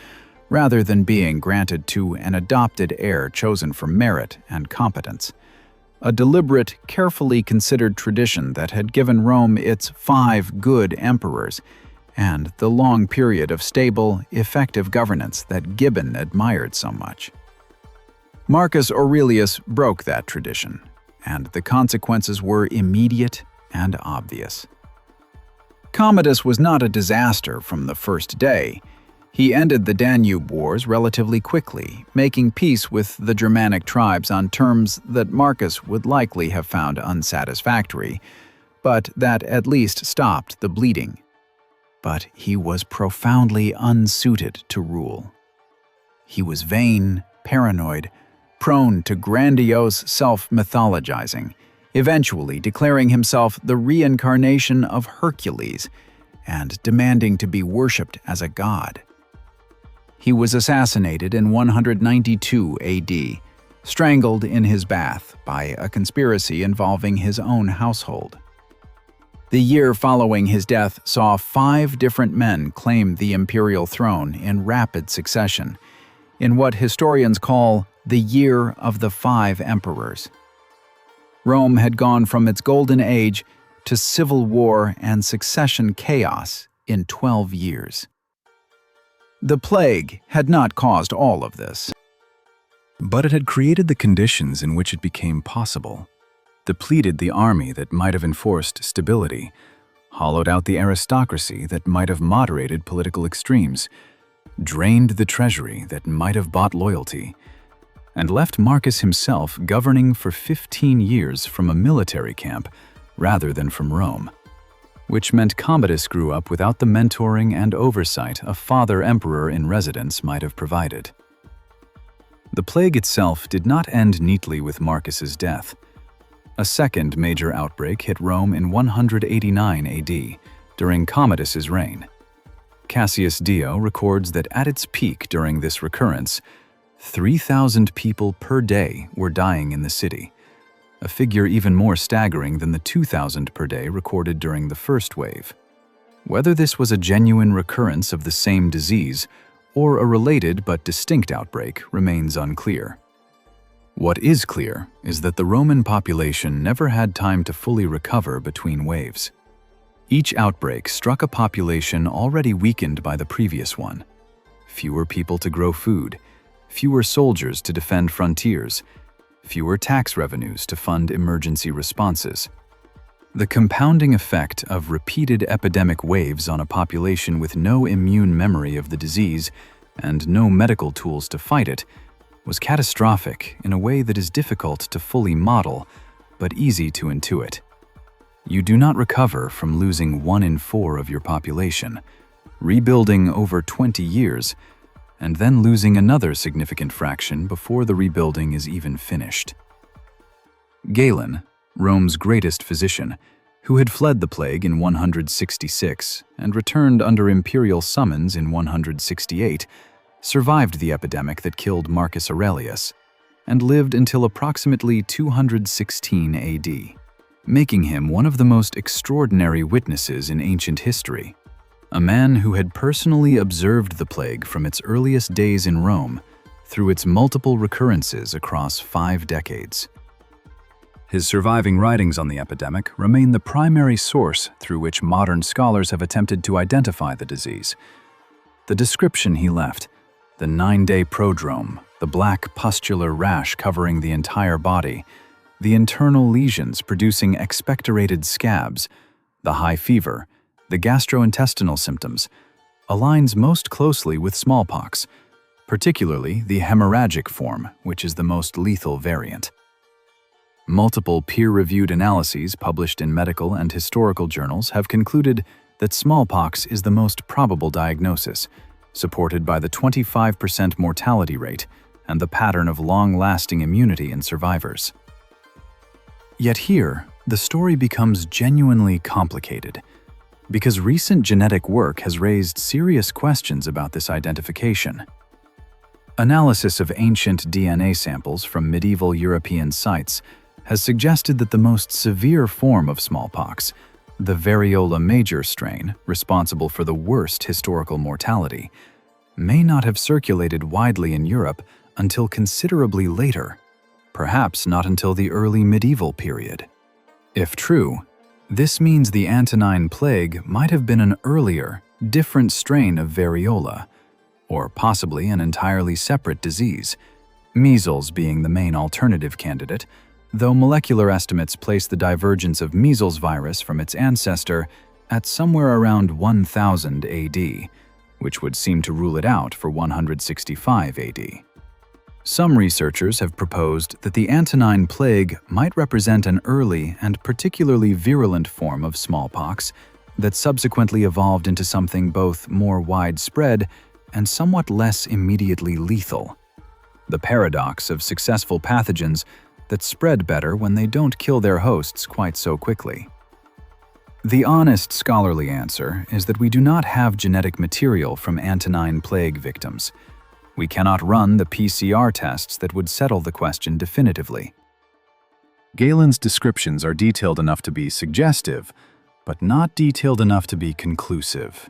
rather than being granted to an adopted heir chosen for merit and competence. A deliberate, carefully considered tradition that had given Rome its 5 good emperors, and the long period of stable, effective governance that Gibbon admired so much. Marcus Aurelius broke that tradition, and the consequences were immediate and obvious. Commodus was not a disaster from the first day. He ended the Danube Wars relatively quickly, making peace with the Germanic tribes on terms that Marcus would likely have found unsatisfactory, but that at least stopped the bleeding. But he was profoundly unsuited to rule. He was vain, paranoid, prone to grandiose self-mythologizing, eventually declaring himself the reincarnation of Hercules and demanding to be worshipped as a god. He was assassinated in 192 AD, strangled in his bath by a conspiracy involving his own household. The year following his death saw 5 different men claim the imperial throne in rapid succession, in what historians call the Year of the 5 Emperors. Rome had gone from its golden age to civil war and succession chaos in 12 years. The plague had not caused all of this, but it had created the conditions in which it became possible, depleted the army that might have enforced stability, hollowed out the aristocracy that might have moderated political extremes, drained the treasury that might have bought loyalty, and left Marcus himself governing for 15 years from a military camp rather than from Rome, which meant Commodus grew up without the mentoring and oversight a father emperor in residence might have provided. The plague itself did not end neatly with Marcus's death. A second major outbreak hit Rome in 189 AD, during Commodus's reign. Cassius Dio records that at its peak during this recurrence, 3,000 people per day were dying in the city, a figure even more staggering than the 2,000 per day recorded during the first wave. Whether this was a genuine recurrence of the same disease or a related but distinct outbreak remains unclear. What is clear is that the Roman population never had time to fully recover between waves. Each outbreak struck a population already weakened by the previous one. Fewer people to grow food, fewer soldiers to defend frontiers, fewer tax revenues to fund emergency responses. The compounding effect of repeated epidemic waves on a population with no immune memory of the disease and no medical tools to fight it was catastrophic in a way that is difficult to fully model, but easy to intuit. You do not recover from losing 1 in 4 of your population, rebuilding over 20 years, and then losing another significant fraction before the rebuilding is even finished. Galen, Rome's greatest physician, who had fled the plague in 166 and returned under imperial summons in 168, survived the epidemic that killed Marcus Aurelius, and lived until approximately 216 AD, making him one of the most extraordinary witnesses in ancient history. A man who had personally observed the plague from its earliest days in Rome through its multiple recurrences across 5 decades. His surviving writings on the epidemic remain the primary source through which modern scholars have attempted to identify the disease. The description he left, the 9-day prodrome, the black pustular rash covering the entire body, the internal lesions producing expectorated scabs, the high fever, the gastrointestinal symptoms, aligns most closely with smallpox, particularly the hemorrhagic form, which is the most lethal variant. Multiple peer-reviewed analyses published in medical and historical journals have concluded that smallpox is the most probable diagnosis, supported by the 25% mortality rate and the pattern of long-lasting immunity in survivors. Yet here, the story becomes genuinely complicated, because recent genetic work has raised serious questions about this identification. Analysis of ancient DNA samples from medieval European sites has suggested that the most severe form of smallpox, the variola major strain, responsible for the worst historical mortality, may not have circulated widely in Europe until considerably later, perhaps not until the early medieval period. If true, this means the Antonine Plague might have been an earlier, different strain of variola, or possibly an entirely separate disease, measles being the main alternative candidate, though molecular estimates place the divergence of measles virus from its ancestor at somewhere around 1000 AD, which would seem to rule it out for 165 AD. Some researchers have proposed that the Antonine Plague might represent an early and particularly virulent form of smallpox that subsequently evolved into something both more widespread and somewhat less immediately lethal. The paradox of successful pathogens that spread better when they don't kill their hosts quite so quickly. The honest scholarly answer is that we do not have genetic material from Antonine Plague victims. We cannot run the PCR tests that would settle the question definitively. Galen's descriptions are detailed enough to be suggestive, but not detailed enough to be conclusive.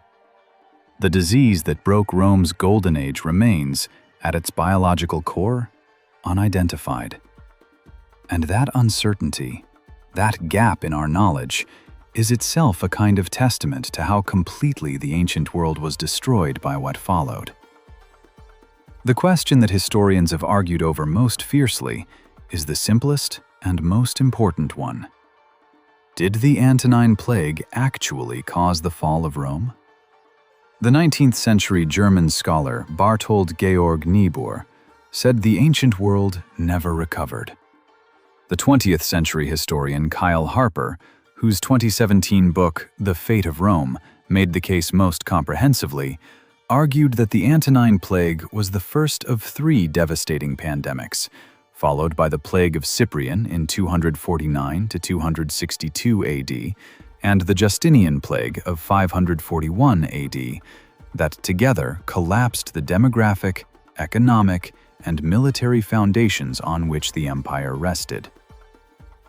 The disease that broke Rome's golden age remains, at its biological core, unidentified. And that uncertainty, that gap in our knowledge, is itself a kind of testament to how completely the ancient world was destroyed by what followed. The question that historians have argued over most fiercely is the simplest and most important one. Did the Antonine Plague actually cause the fall of Rome? The 19th century German scholar Barthold Georg Niebuhr said the ancient world never recovered. The 20th century historian Kyle Harper, whose 2017 book The Fate of Rome made the case most comprehensively, argued that the Antonine Plague was the first of 3 devastating pandemics, followed by the Plague of Cyprian in 249 to 262 AD, and the Justinian Plague of 541 AD, that together collapsed the demographic, economic, and military foundations on which the empire rested.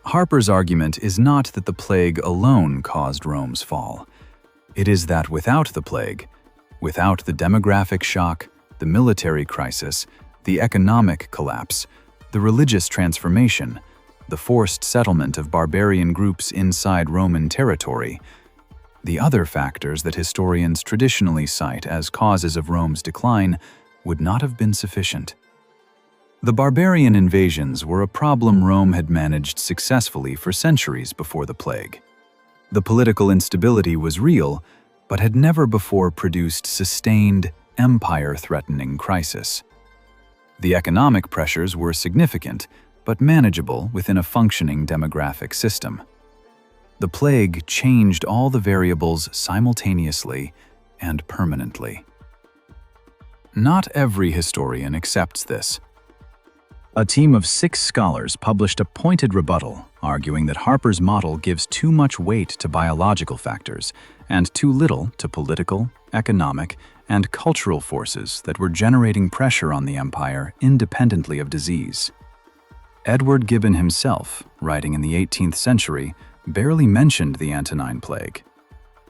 Harper's argument is not that the plague alone caused Rome's fall. It is that without the plague, without the demographic shock, the military crisis, the economic collapse, the religious transformation, the forced settlement of barbarian groups inside Roman territory, the other factors that historians traditionally cite as causes of Rome's decline would not have been sufficient. The barbarian invasions were a problem Rome had managed successfully for centuries before the plague. The political instability was real, but had never before produced sustained, empire-threatening crisis. The economic pressures were significant, but manageable within a functioning demographic system. The plague changed all the variables simultaneously and permanently. Not every historian accepts this. A team of 6 scholars published a pointed rebuttal, arguing that Harper's model gives too much weight to biological factors and too little to political, economic, and cultural forces that were generating pressure on the empire independently of disease. Edward Gibbon himself, writing in the 18th century, barely mentioned the Antonine Plague.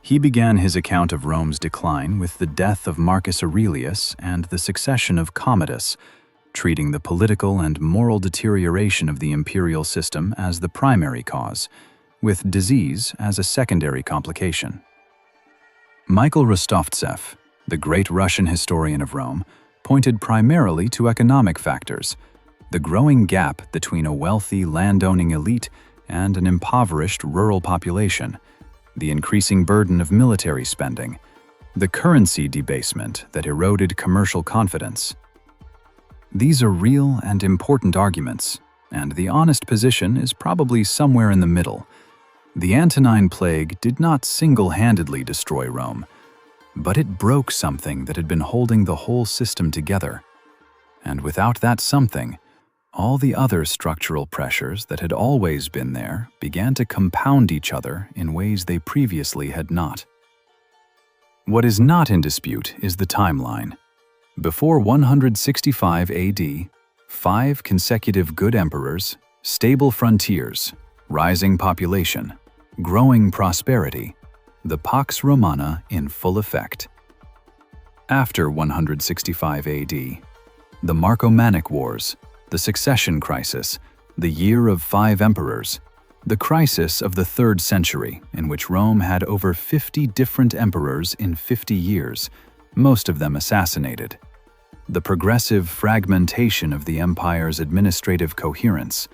He began his account of Rome's decline with the death of Marcus Aurelius and the succession of Commodus, treating the political and moral deterioration of the imperial system as the primary cause, with disease as a secondary complication. Michael Rostovtsev, the great Russian historian of Rome, pointed primarily to economic factors: the growing gap between a wealthy landowning elite and an impoverished rural population, the increasing burden of military spending, the currency debasement that eroded commercial confidence. These are real and important arguments, and the honest position is probably somewhere in the middle. The Antonine Plague did not single-handedly destroy Rome, but it broke something that had been holding the whole system together. And without that something, all the other structural pressures that had always been there began to compound each other in ways they previously had not. What is not in dispute is the timeline. Before 165 AD, 5 consecutive good emperors, stable frontiers, rising population, growing prosperity, the Pax Romana in full effect. After 165 AD, the Marcomannic Wars, the Succession Crisis, the Year of 5 Emperors, the crisis of the 3rd century, in which Rome had over 50 different emperors in 50 years, most of them assassinated. The progressive fragmentation of the empire's administrative coherence,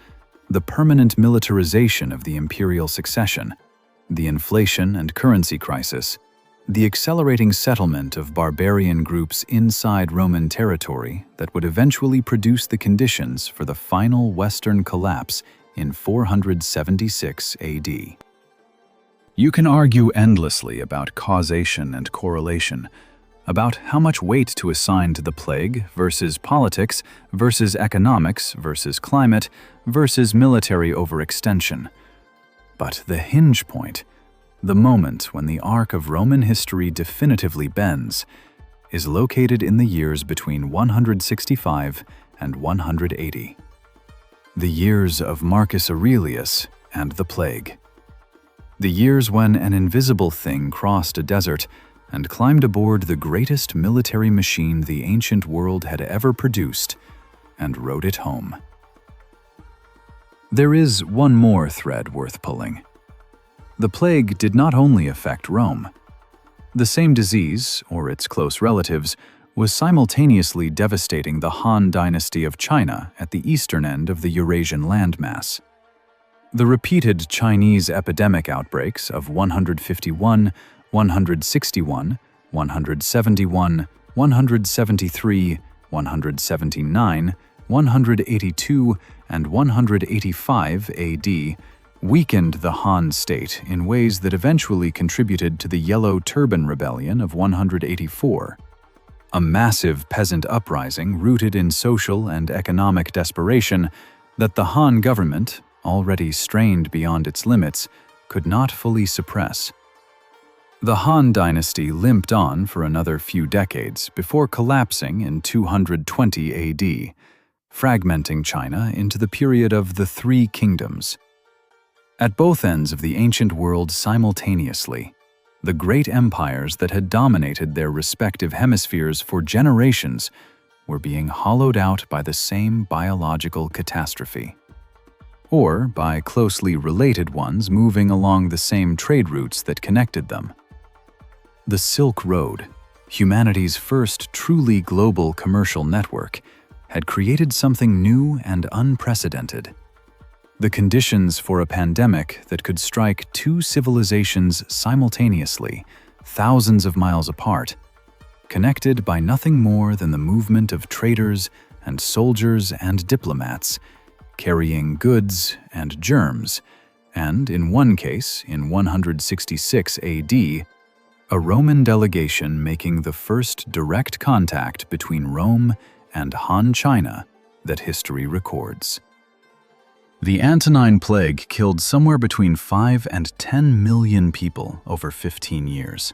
the permanent militarization of the imperial succession, the inflation and currency crisis, the accelerating settlement of barbarian groups inside Roman territory that would eventually produce the conditions for the final Western collapse in 476 AD. You can argue endlessly about causation and correlation, about how much weight to assign to the plague versus politics versus economics versus climate versus military overextension. But the hinge point, the moment when the arc of Roman history definitively bends, is located in the years between 165 and 180. The years of Marcus Aurelius and the plague. The years when an invisible thing crossed a desert and climbed aboard the greatest military machine the ancient world had ever produced and rode it home. There is one more thread worth pulling. The plague did not only affect Rome. The same disease, or its close relatives, was simultaneously devastating the Han dynasty of China at the eastern end of the Eurasian landmass. The repeated Chinese epidemic outbreaks of 151, 161, 171, 173, 179, 182, and 185 AD weakened the Han state in ways that eventually contributed to the Yellow Turban Rebellion of 184, a massive peasant uprising rooted in social and economic desperation that the Han government, already strained beyond its limits, could not fully suppress. The Han dynasty limped on for another few decades before collapsing in 220 AD, fragmenting China into the period of the Three Kingdoms. At both ends of the ancient world simultaneously, the great empires that had dominated their respective hemispheres for generations were being hollowed out by the same biological catastrophe, or by closely related ones moving along the same trade routes that connected them. The Silk Road, humanity's first truly global commercial network, had created something new and unprecedented. The conditions for a pandemic that could strike two civilizations simultaneously, thousands of miles apart, connected by nothing more than the movement of traders, and soldiers and diplomats, carrying goods and germs, and in one case, in 166 AD, a Roman delegation making the first direct contact between Rome and Han China that history records. The Antonine Plague killed somewhere between 5 and 10 million people over 15 years.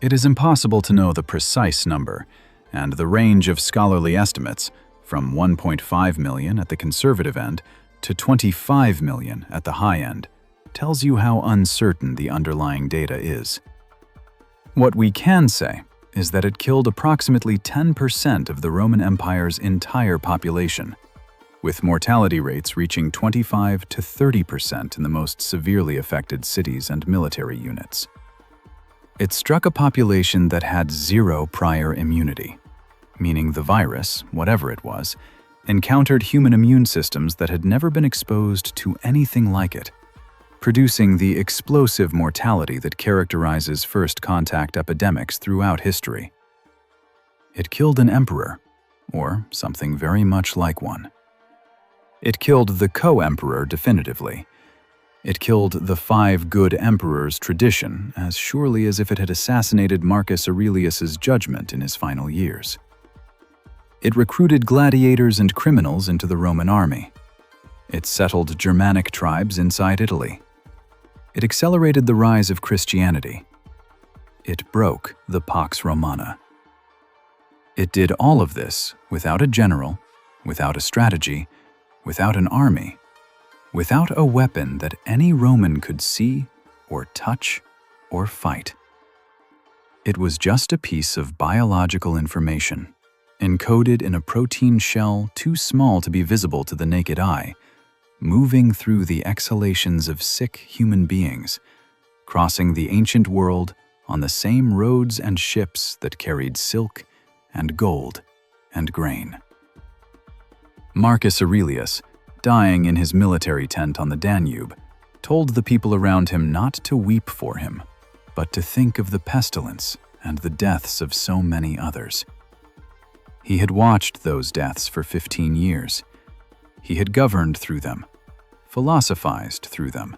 It is impossible to know the precise number, and the range of scholarly estimates, from 1.5 million at the conservative end to 25 million at the high end, tells you how uncertain the underlying data is. What we can say is that it killed approximately 10% of the Roman Empire's entire population, with mortality rates reaching 25 to 30% in the most severely affected cities and military units. It struck a population that had zero prior immunity, meaning the virus, whatever it was, encountered human immune systems that had never been exposed to anything like it, producing the explosive mortality that characterizes first-contact epidemics throughout history. It killed an emperor, or something very much like one. It killed the co-emperor definitively. It killed the 5 good emperors tradition as surely as if it had assassinated Marcus Aurelius's judgment in his final years. It recruited gladiators and criminals into the Roman army. It settled Germanic tribes inside Italy. It accelerated the rise of Christianity. It broke the Pax Romana. It did all of this without a general, without a strategy, without an army, without a weapon that any Roman could see or touch or fight. It was just a piece of biological information, encoded in a protein shell too small to be visible to the naked eye, moving through the exhalations of sick human beings, crossing the ancient world on the same roads and ships that carried silk and gold and grain. Marcus Aurelius, dying in his military tent on the Danube, told the people around him not to weep for him, but to think of the pestilence and the deaths of so many others. He had watched those deaths for 15 years. He had governed through them, philosophized through them,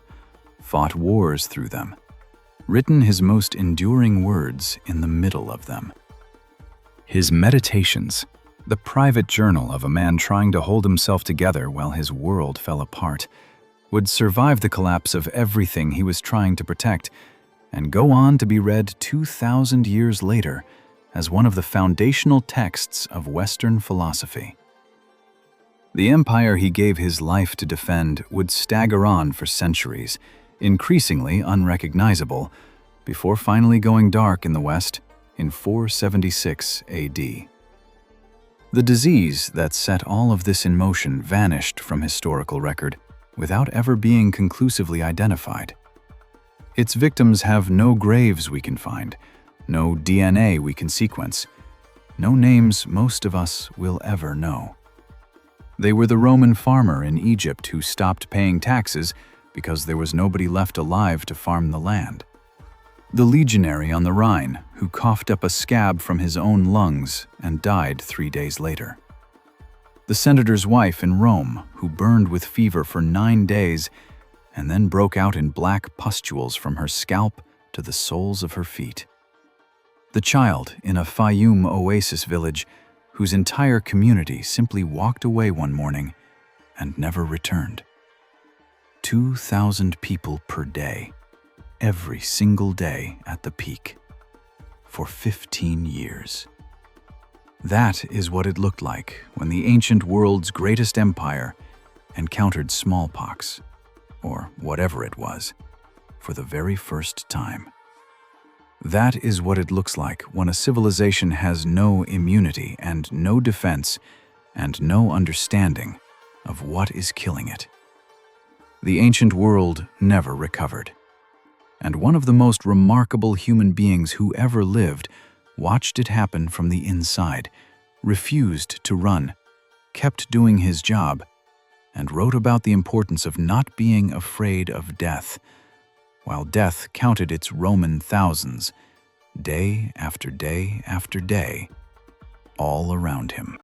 fought wars through them, written his most enduring words in the middle of them. His Meditations, the private journal of a man trying to hold himself together while his world fell apart, would survive the collapse of everything he was trying to protect and go on to be read 2,000 years later as one of the foundational texts of Western philosophy. The empire he gave his life to defend would stagger on for centuries, increasingly unrecognizable, before finally going dark in the West in 476 AD. The disease that set all of this in motion vanished from historical record without ever being conclusively identified. Its victims have no graves we can find, no DNA we can sequence, no names most of us will ever know. They were the Roman farmer in Egypt who stopped paying taxes because there was nobody left alive to farm the land. The legionary on the Rhine who coughed up a scab from his own lungs and died 3 days later. The senator's wife in Rome who burned with fever for 9 days and then broke out in black pustules from her scalp to the soles of her feet. The child in a Fayum oasis village whose entire community simply walked away one morning and never returned. 2,000 people per day, every single day at the peak, for 15 years. That is what it looked like when the ancient world's greatest empire encountered smallpox, or whatever it was, for the very first time. That is what it looks like when a civilization has no immunity and no defense and no understanding of what is killing it. The ancient world never recovered. And one of the most remarkable human beings who ever lived watched it happen from the inside, refused to run, kept doing his job, and wrote about the importance of not being afraid of death, while death counted its Roman thousands, day after day after day, all around him.